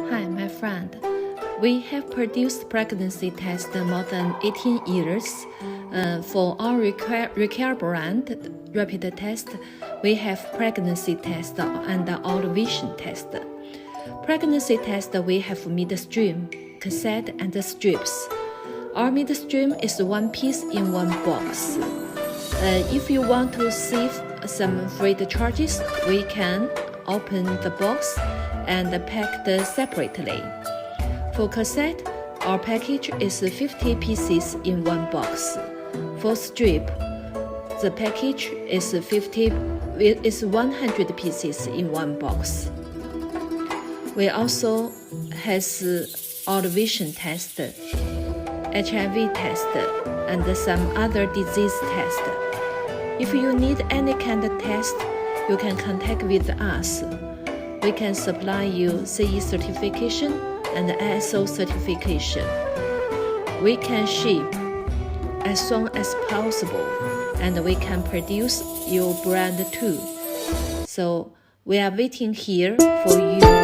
Hi, my friend. We have produced pregnancy tests more than 18 years. For our Recare brand rapid test, we have pregnancy test and old vision test. Pregnancy test we have midstream, cassette, and strips. Our midstream is one piece in one box. If you want to save some freight charges, we can open the box and packed separately. For cassette, our package is 50 pieces in one box. For strip, the package is 100 pieces in one box. We also has old vision test, HIV test, and some other disease test. If you need any kind of test, you can contact with us. We can supply you CE certification and ISO certification. We can ship as soon as possible, and we can produce your brand too. So we are waiting here for you.